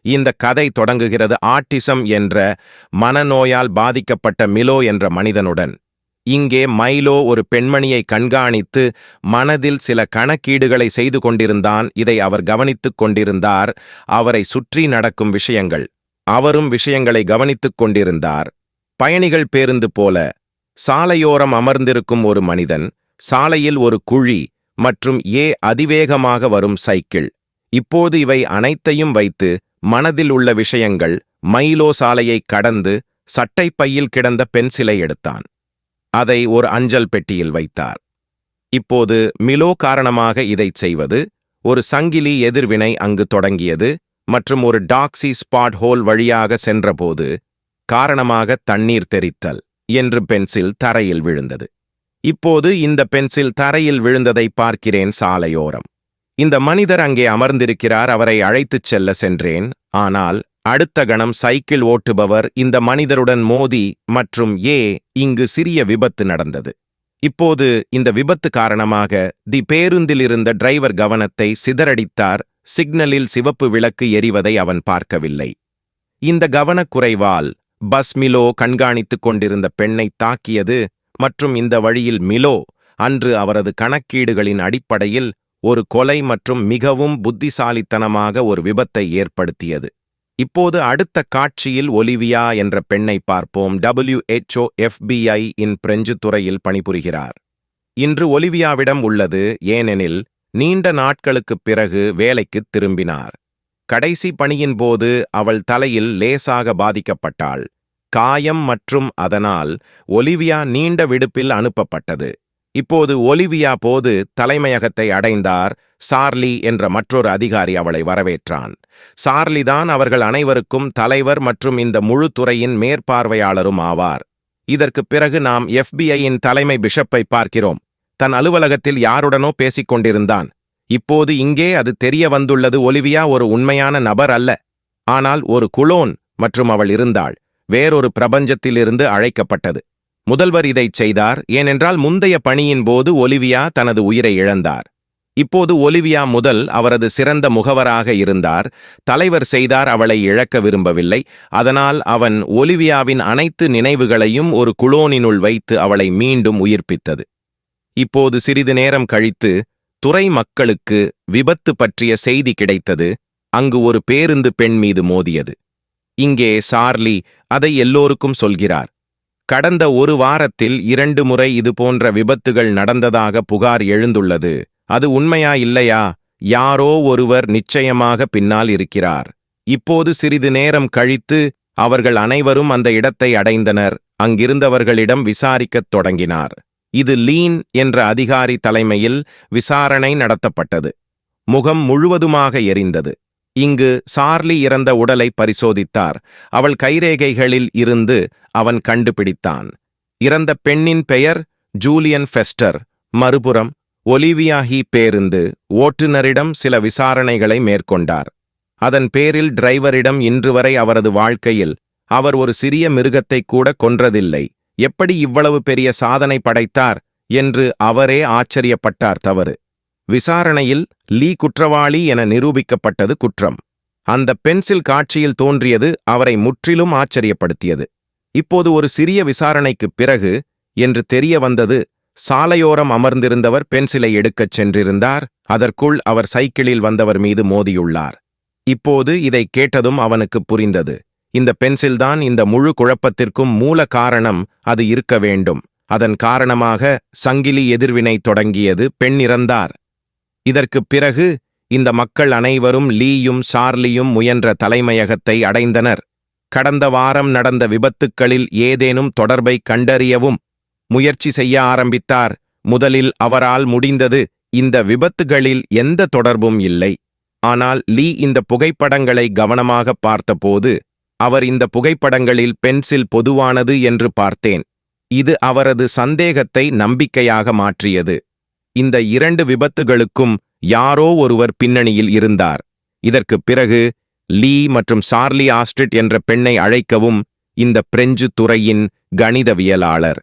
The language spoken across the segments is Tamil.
இந்த கதை தொடங்குகிறது ஆட்டிசம் என்ற மனநோயால் பாதிக்கப்பட்ட மிலோ என்ற மனிதனுடன். இங்கே மைலோ ஒரு பெண்மணியை கண்காணித்து மனதில் சில கணக்கீடுகளை செய்து கொண்டிருந்தான். இதை அவர் கவனித்துக் கொண்டிருந்தார். அவரை சுற்றி நடக்கும் விஷயங்கள், அவரும் விஷயங்களை கவனித்துக் கொண்டிருந்தார். பயணிகள் பேருந்து போல சாலையோரம் அமர்ந்திருக்கும் ஒரு மனிதன், சாலையில் ஒரு குழி மற்றும் அதிவேகமாக வரும் சைக்கிள். இப்போது இவை அனைத்தையும் வைத்து மனதில் உள்ள விஷயங்கள். மைலோ சாலையை கடந்து சட்டைப்பையில் கிடந்த பென்சிலை எடுத்தான். அதை ஒரு அஞ்சல் பெட்டியில் வைத்தார். இப்போது மிலோ காரணமாக இதைச் செய்வது ஒரு சங்கிலி எதிர்வினை அங்கு தொடங்கியது மற்றும் ஒரு டாக்ஸி ஸ்பாட் ஹோல் வழியாக சென்றபோது காரணமாக தண்ணீர் தெறித்தல் என்று பென்சில் தரையில் விழுந்தது. இப்போது இந்த பென்சில் தரையில் விழுந்ததை பார்க்கிறேன் சாலையோரம். இந்த மனிதர் அங்கே அமர்ந்திருக்கிறார். அவரை அழைத்துச் செல்ல சென்றேன். ஆனால் அடுத்த கணம் சைக்கிள் ஓட்டுபவர் இந்த மனிதருடன் மோதி மற்றும் இங்கு சிறிய விபத்து நடந்தது. இப்போது இந்த விபத்து காரணமாக பேருந்தில் இருந்த டிரைவர் கவனத்தை சிதறடித்தார். சிக்னலில் சிவப்பு விளக்கு எரிவதை அவன் பார்க்கவில்லை. இந்த கவனக்குறைவால் பஸ் மிலோ கண்காணித்துக் கொண்டிருந்த பெண்ணை தாக்கியது மற்றும் இந்த வழியில் மிலோ அன்று அவரது கணக்கீடுகளின் அடிப்படையில் ஒரு கொலை மற்றும் மிகவும் புத்திசாலித்தனமாக ஒரு விபத்தை ஏற்படுத்தியது. இப்போது அடுத்த காட்சியில் ஒலிவியா என்ற பெண்ணை பார்ப்போம். WHO FBI இன் பிரெஞ்சு துறையில் பணிபுரிகிறார். இன்று ஒலிவியாவிடம் உள்ளது, ஏனெனில் நீண்ட நாட்களுக்குப் பிறகு வேலைக்குத் திரும்பினார். கடைசி பணியின் போது அவள் தலையில் லேசாக பாதிக்கப்பட்டாள். காயம் மற்றும் அதனால் ஒலிவியா நீண்ட விடுப்பில் அனுப்பப்பட்டது. இப்போது ஒலிவியா போது தலைமையகத்தை அடைந்தார். சார்லி என்ற மற்றொரு அதிகாரி அவளை வரவேற்றான். சார்லி தான் அவர்கள் அனைவருக்கும் தலைவர் மற்றும் இந்த முழு துறையின் மேற்பார்வையாளரும் ஆவார். இதற்குப் பிறகு நாம் FBIயின் தலைமை பிஷப்பை பார்க்கிறோம். தன் அலுவலகத்தில் யாருடனோ பேசிக் கொண்டிருந்தான். இப்போது இங்கே அது தெரிய வந்துள்ளது, ஒலிவியா ஒரு உண்மையான நபர் அல்ல, ஆனால் ஒரு குளோன் மற்றும் அவள் இருந்தாள். வேறொரு பிரபஞ்சத்திலிருந்து அழைக்கப்பட்டது. முதல்வர் இதைச் செய்தார், ஏனென்றால் முந்தைய பணியின் போது ஒலிவியா தனது உயிரை இழந்தார். இப்போது ஒலிவியா முதல் அவரது சிறந்த முகவராக இருந்தார். தலைவர் செய்தார், அவளை இழக்க விரும்பவில்லை. அதனால் அவன் ஒலிவியாவின் அனைத்து நினைவுகளையும் ஒரு குளோனினுள் வைத்து அவளை மீண்டும் உயிர்ப்பித்தது. இப்போது சிறிது நேரம் கழித்து துறை மக்களுக்கு விபத்து பற்றிய செய்தி கிடைத்தது. அங்கு ஒரு பேருந்து பெண் மீது மோதியது. இங்கே சார்லி அதை எல்லோருக்கும் சொல்கிறார். கடந்த ஒரு வாரத்தில் 2 முறை இதுபோன்ற விபத்துகள் நடந்ததாக புகார் எழுந்துள்ளது. அது உண்மையா இல்லையா? யாரோ ஒருவர் நிச்சயமாக பின்னால் இருக்கிறார். இப்போது சிறிது நேரம் கழித்து அவர்கள் அனைவரும் அந்த இடத்தை அடைந்தனர். அங்கிருந்தவர்களிடம் விசாரிக்கத் தொடங்கினார். இது லீன் என்ற அதிகாரி தலைமையில் விசாரணை நடத்தப்பட்டது. முகம் முழுவதுமாக எரிந்தது. இங்கு சார்லி இறந்த உடலை பரிசோதித்தார். அவள் கைரேகைகளில் இருந்து அவன் கண்டுபிடித்தான். இறந்த பெண்ணின் பெயர் ஜூலியன் ஃபெஸ்டர். மறுபுறம் ஒலிவியா பேருந்து ஓட்டுநரிடம் சில விசாரணைகளை மேற்கொண்டார். அதன் பேரில் டிரைவரிடம் இன்று வரை அவரது வாழ்க்கையில் அவர் ஒரு சிறிய மிருகத்தை கூட கொன்றதில்லை. எப்படி இவ்வளவு பெரிய சாதனை படைத்தார் என்று அவரே ஆச்சரியப்பட்டார். தவறு விசாரணையில் லீ குற்றவாளி என நிரூபிக்கப்பட்டது குற்றம். அந்த பென்சில் காட்சியில் தோன்றியது அவரை முற்றிலும் ஆச்சரியப்படுத்தியது. இப்போது ஒரு சிறிய விசாரணைக்குப் பிறகு என்று தெரிய வந்தது, சாலையோரம் அமர்ந்திருந்தவர் பென்சிலை எடுக்கச் சென்றிருந்தார். அதற்குள் அவர் சைக்கிளில் வந்தவர் மீது மோதியுள்ளார். இப்போது இதை கேட்டதும் அவனுக்கு புரிந்தது. இந்த பென்சில்தான் இந்த முழு குழப்பத்திற்கும் மூல காரணம். அது இருக்க வேண்டும். அதன் காரணமாக சங்கிலி எதிர்வினை தொடங்கியது. பெண் இறந்தார். இதற்குப் பிறகு இந்த மக்கள் அனைவரும் லீயும் சார்லியும் முயன்ற தலைமையகத்தை அடைந்தனர். கடந்த வாரம் நடந்த விபத்துக்களில் ஏதேனும் தொடர்பை கண்டறியவும் முயற்சி செய்ய ஆரம்பித்தார். முதலில் அவரால் முடிந்தது. இந்த விபத்துகளில் எந்த தொடர்பும் இல்லை. ஆனால் லீ இந்த புகைப்படங்களை கவனமாக பார்த்தபோது அவர் இந்த புகைப்படங்களில் பென்சில் பொதுவானது என்று பார்த்தேன். இது அவரது சந்தேகத்தை நம்பிக்கையாக மாற்றியது. இந்த 2 விபத்துகளுக்கும் யாரோ ஒருவர் பின்னணியில் இருந்தார். இதற்குப் பிறகு லீ மற்றும் சார்லி ஆஸ்ட்ரிட் என்ற பெண்ணை அழைக்கவும் இந்த பிரெஞ்சு துறையின் கணிதவியலாளர்.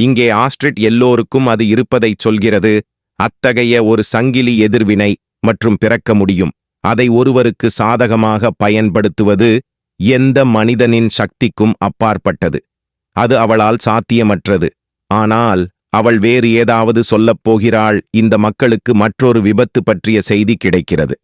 இங்கே ஆஸ்ட்ரிட் எல்லோருக்கும் அது இருப்பதைச் சொல்கிறது. அத்தகைய ஒரு சங்கிலி எதிர்வினை மற்றும் பிறக்க முடியும். அதை ஒருவருக்கு சாதகமாக பயன்படுத்துவது எந்த மனிதனின் சக்திக்கும் அப்பாற்பட்டது. அது அவளால் சாத்தியமற்றது. ஆனால் அவள் வேறு ஏதாவது சொல்லப் போகிறாள். இந்த மக்களுக்கு மற்றொரு விபத்து பற்றிய செய்தி கிடைக்கிறது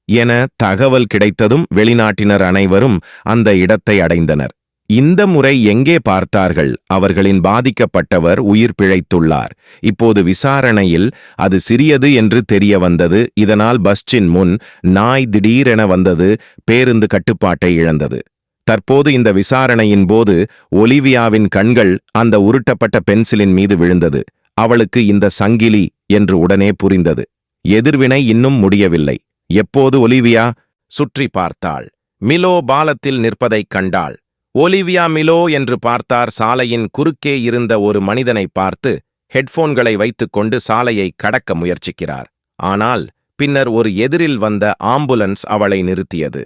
என தகவல் கிடைத்ததும் வெளிநாட்டினர் அனைவரும் அந்த இடத்தை அடைந்தனர். இந்த முறை எங்கே பார்த்தார்கள், அவர்களின் பாதிக்கப்பட்டவர் உயிர் பிழைத்துள்ளார். இப்போது விசாரணையில் அது சிறியது என்று தெரிய வந்தது. இதனால் பஸ்ஸின் முன் நாய் திடீரென வந்தது. பேருந்து கட்டுப்பாட்டை இழந்தது. தற்போது இந்த விசாரணையின் போது ஒலிவியாவின் கண்கள் அந்த உருட்டப்பட்ட பென்சிலின் மீது விழுந்தது. அவளுக்கு இந்த சங்கிலி என்று உடனே புரிந்தது. எதிர்வினை இன்னும் முடியவில்லை. எப்போது ஒலிவியா சுற்றி பார்த்தாள். மிலோ பாலத்தில் நிற்பதைக் கண்டாள். ஒலிவியா மிலோ என்று பார்த்தார். சாலையின் குறுக்கே இருந்த ஒரு மனிதனை பார்த்து ஹெட்போன்களை வைத்துக்கொண்டு சாலையை கடக்க முயற்சிக்கிறார். ஆனால் பின்னர் ஒரு எதிரில் வந்த ஆம்புலன்ஸ் அவளை நிறுத்தியது.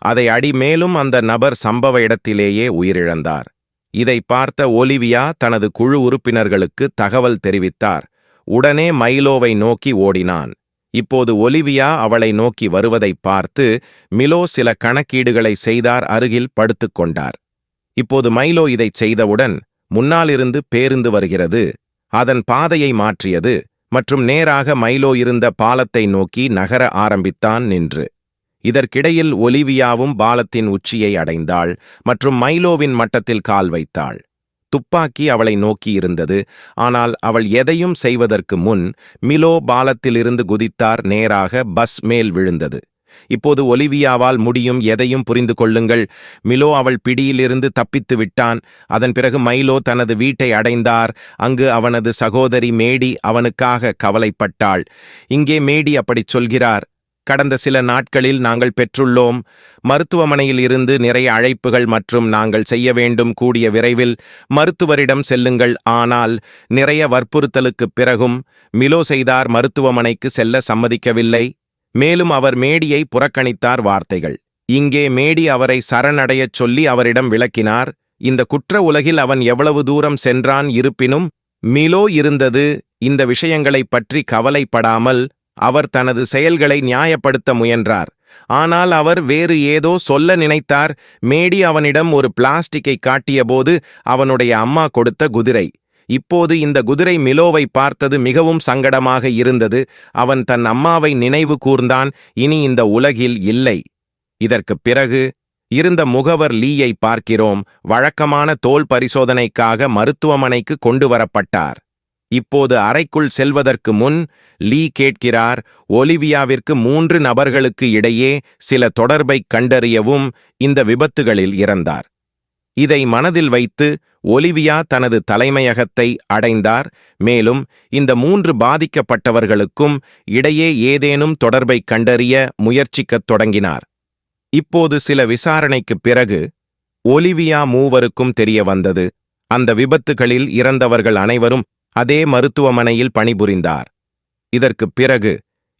அதை அடி மேலும் அந்த நபர் சம்பவ இடத்திலேயே உயிரிழந்தார். இதை பார்த்த ஒலிவியா தனது குழு உறுப்பினர்களுக்கு தகவல் தெரிவித்தார். உடனே மைலோவை நோக்கி ஓடினான். இப்போது ஒலிவியா அவளை நோக்கி வருவதை பார்த்து மிலோ சில கணக்கீடுகளை செய்தார். அருகில் படுத்துக்கொண்டார். இப்போது மைலோ இதைச் செய்தவுடன் முன்னாலிருந்து பேருந்து வருகிறது. அதன் பாதையை மாற்றியது மற்றும் நேராக மைலோ இருந்த பாலத்தை நோக்கி நகர ஆரம்பித்தான் நின்று. இதற்கிடையில் ஒலிவியாவும் பாலத்தின் உச்சியை அடைந்தாள் மற்றும் மைலோவின் மட்டத்தில் கால் வைத்தாள். துப்பாக்கி அவளை நோக்கி இருந்தது. ஆனால் அவள் எதையும் செய்வதற்கு முன் மிலோ பாலத்திலிருந்து குதித்தார். நேராக பஸ் மேல் விழுந்தது. இப்போது ஒலிவியாவால் முடியும். எதையும் புரிந்து கொள்ளுங்கள். மிலோ அவள் பிடியிலிருந்து தப்பித்து விட்டான். அதன் பிறகு மைலோ தனது வீட்டை அடைந்தார். அங்கு அவனது சகோதரி மேடி அவனுக்காக கவலைப்பட்டாள். இங்கே மேடி அப்படிச் சொல்கிறார். கடந்த சில நாட்களில் நாங்கள் பெற்றுள்ளோம். மருத்துவமனையில் இருந்து நிறைய அழைப்புகள் மற்றும் நாங்கள் செய்ய வேண்டும். கூடிய விரைவில் மருத்துவரிடம் செல்லுங்கள். ஆனால் நிறைய வற்புறுத்தலுக்குப் பிறகும் மிலோ செய்தார். மருத்துவமனைக்கு செல்ல சம்மதிக்கவில்லை. மேலும் அவர் மேடியை புறக்கணித்தார். வார்த்தைகள். இங்கே மேடி அவரை சரணடையச் சொல்லி அவரிடம் விளக்கினார். இந்த குற்ற உலகில் அவன் எவ்வளவு தூரம் சென்றான். இருப்பினும் மிலோ இருந்தது. இந்த விஷயங்களைப் பற்றி கவலைப்படாமல் அவர் தனது செயல்களை நியாயப்படுத்த முயன்றார். ஆனால் அவர் வேறு ஏதோ சொல்ல நினைத்தார். மேடி அவனிடம் ஒரு பிளாஸ்டிக்கை காட்டியபோது அவனுடைய அம்மா கொடுத்த குதிரை. இப்போது இந்த குதிரை மிலோவை பார்த்தது மிகவும் சங்கடமாக இருந்தது. அவன் தன் அம்மாவை நினைவு கூர்ந்தான். இனி இந்த உலகில் இல்லை. இதற்குப் பிறகு இருந்த முகவர் லீயை பார்க்கிறோம். வழக்கமான தோல் பரிசோதனைக்காக மருத்துவமனைக்கு கொண்டு வரப்பட்டார். இப்போது அறைக்குள் செல்வதற்கு முன் லீ கேட்கிறார், ஒலிவியாவிற்கு 3 நபர்களுக்கு இடையே சில தொடர்பைக் கண்டறியவும் இந்த விபத்துகளில் இறந்தார். இதை மனதில் வைத்து ஒலிவியா தனது தலைமையகத்தை அடைந்தார். மேலும் இந்த 3 பாதிக்கப்பட்டவர்களுக்கும் இடையே ஏதேனும் தொடர்பைக் கண்டறிய முயற்சிக்கத் தொடங்கினார். இப்போது சில விசாரணைக்குப் பிறகு ஒலிவியா மூவருக்கும் தெரிய வந்தது. அந்த விபத்துகளில் இறந்தவர்கள் அனைவரும் அதே மருத்துவமனையில் பணிபுரிந்தார். இதற்குப் பிறகு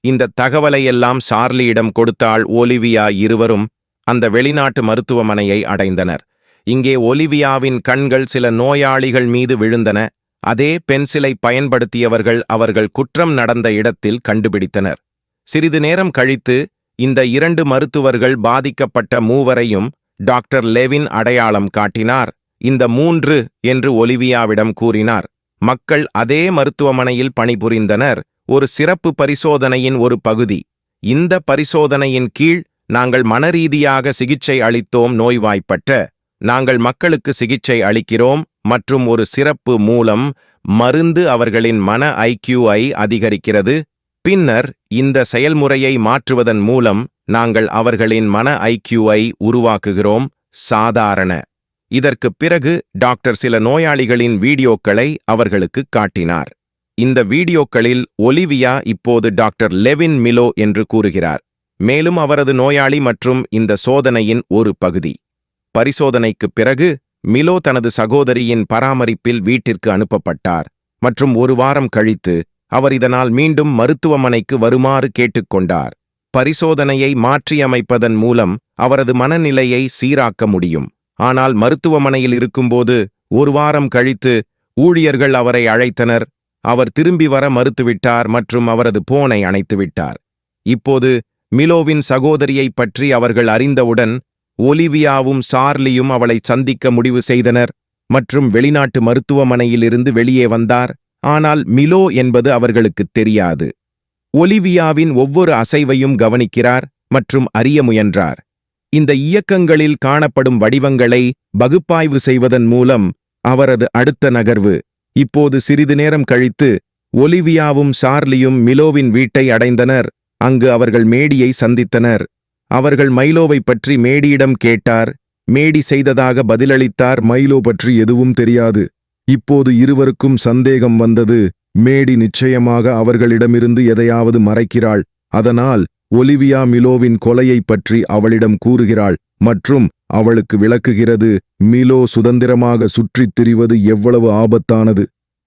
இந்த தகவலையெல்லாம் சார்லியிடம் கொடுத்தாள் ஒலிவியா. இருவரும் அந்த வெளிநாட்டு மருத்துவமனையை அடைந்தனர். இங்கே ஒலிவியாவின் கண்கள் சில நோயாளிகள் மீது விழுந்தன. அதே பென்சிலை பயன்படுத்தியவர்கள் அவர்கள் குற்றம் நடந்த இடத்தில் கண்டுபிடித்தனர். சிறிது நேரம் கழித்து இந்த 2 மருத்துவர்கள் பாதிக்கப்பட்ட மூவரையும் டாக்டர் லெவின் அடையாளம் காட்டினார். இந்த 3 என்று ஒலிவியாவிடம் கூறினார். மக்கள் அதே மருத்துவமனையில் பணிபுரிந்தனர். ஒரு சிறப்பு பரிசோதனையின் ஒரு பகுதி. இந்த பரிசோதனையின் கீழ் நாங்கள் மனரீதியாக சிகிச்சை அளித்தோம். நோய்வாய்ப்பட்ட நாங்கள் மக்களுக்கு சிகிச்சை அளிக்கிறோம் மற்றும் ஒரு சிறப்பு மூலம் மருந்து அவர்களின் மன IQ-ஐ அதிகரிக்கிறது. பின்னர் இந்த செயல்முறையை மாற்றுவதன் மூலம் நாங்கள் அவர்களின் மன IQ-ஐ உருவாக்குகிறோம். சாதாரண. இதற்குப் பிறகு டாக்டர் சில நோயாளிகளின் வீடியோக்களை அவர்களுக்கு காட்டினார். இந்த வீடியோக்களில் ஒலிவியா இப்போது டாக்டர் லெவின் மிலோ என்று கூறுகிறார். மேலும் அவரது நோயாளி மற்றும் இந்த சோதனையின் ஒரு பகுதி. பரிசோதனைக்குப் பிறகு மிலோ தனது சகோதரியின் பராமரிப்பில் வீட்டிற்கு அனுப்பப்பட்டார் மற்றும் 1 வாரம் கழித்து அவர் இதனால் மீண்டும் மருத்துவமனைக்கு வருமாறு கேட்டுக்கொண்டார். பரிசோதனையை மாற்றியமைப்பதன் மூலம் அவரது மனநிலையை சீராக்க முடியும். ஆனால் மருத்துவமனையில் இருக்கும்போது 1 வாரம் கழித்து ஊழியர்கள் அவரை அழைத்தனர். அவர் திரும்பி வர மறுத்துவிட்டார் மற்றும் அவரது போனை அணைத்துவிட்டார். இப்போது மிலோவின் சகோதரியைப் பற்றி அவர்கள் அறிந்தவுடன் ஒலிவியாவும் சார்லியும் அவளை சந்திக்க முடிவு செய்தனர் மற்றும் வெளிநாட்டு மருத்துவமனையிலிருந்து வெளியே வந்தார். ஆனால் மிலோ என்பது அவர்களுக்குத் தெரியாது. ஒலிவியாவின் ஒவ்வொரு அசைவையும் கவனிக்கிறார் மற்றும் அறிய முயன்றார். இந்த இயக்கங்களில் காணப்படும் வடிவங்களை பகுப்பாய்வு செய்வதன் மூலம் அவரது அடுத்த நகர்வு. இப்போது சிறிது நேரம் கழித்து ஒலிவியாவும் சார்லியும் மிலோவின் வீட்டை அடைந்தனர். அங்கு அவர்கள் மேடியை சந்தித்தனர். அவர்கள் மைலோவை பற்றி மேடியிடம் கேட்டார். மேடி செய்ததாக பதிலளித்தார். மைலோ பற்றி எதுவும் தெரியாது. இப்போது இருவருக்கும் சந்தேகம் வந்தது. மேடி நிச்சயமாக அவர்களிடமிருந்து எதையாவது மறைக்கிறாள். அதனால் ஒலிவியா மிலோவின் கொலையைப் பற்றி அவளிடம் கூறுகிறாள் மற்றும் அவளுக்கு விளக்குகிறது மிலோ சுதந்திரமாக சுற்றித் திரிவது எவ்வளவு ஆபத்தானது.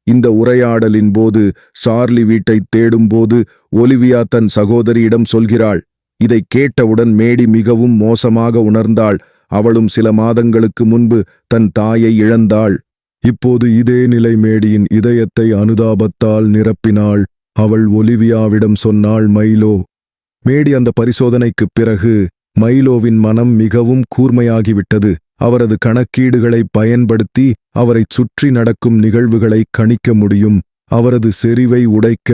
இந்த உரையாடலின் போது சார்லி வீட்டை தேடும்போது ஒலிவியா தன் சகோதரியிடம் சொல்கிறாள். இதைக் கேட்டவுடன் மேடி மிகவும் மோசமாக உணர்ந்தாள். அவளும் சில மாதங்களுக்கு முன்பு தன் தாயை இழந்தாள். இப்போது இதே நிலை மேடியின் இதயத்தை அனுதாபத்தால் நிரப்பினாள். அவள் ஒலிவியாவிடம் சொன்னாள் மைலோ. மேடி அந்த பரிசோதனைக்குப் பிறகு மைலோவின் மனம் மிகவும் கூர்மையாகிவிட்டது. அவரது கணக்கீடுகளை பயன்படுத்தி அவரைச் சுற்றி நடக்கும் நிகழ்வுகளை கணிக்க முடியும். அவரது செறிவை உடைக்க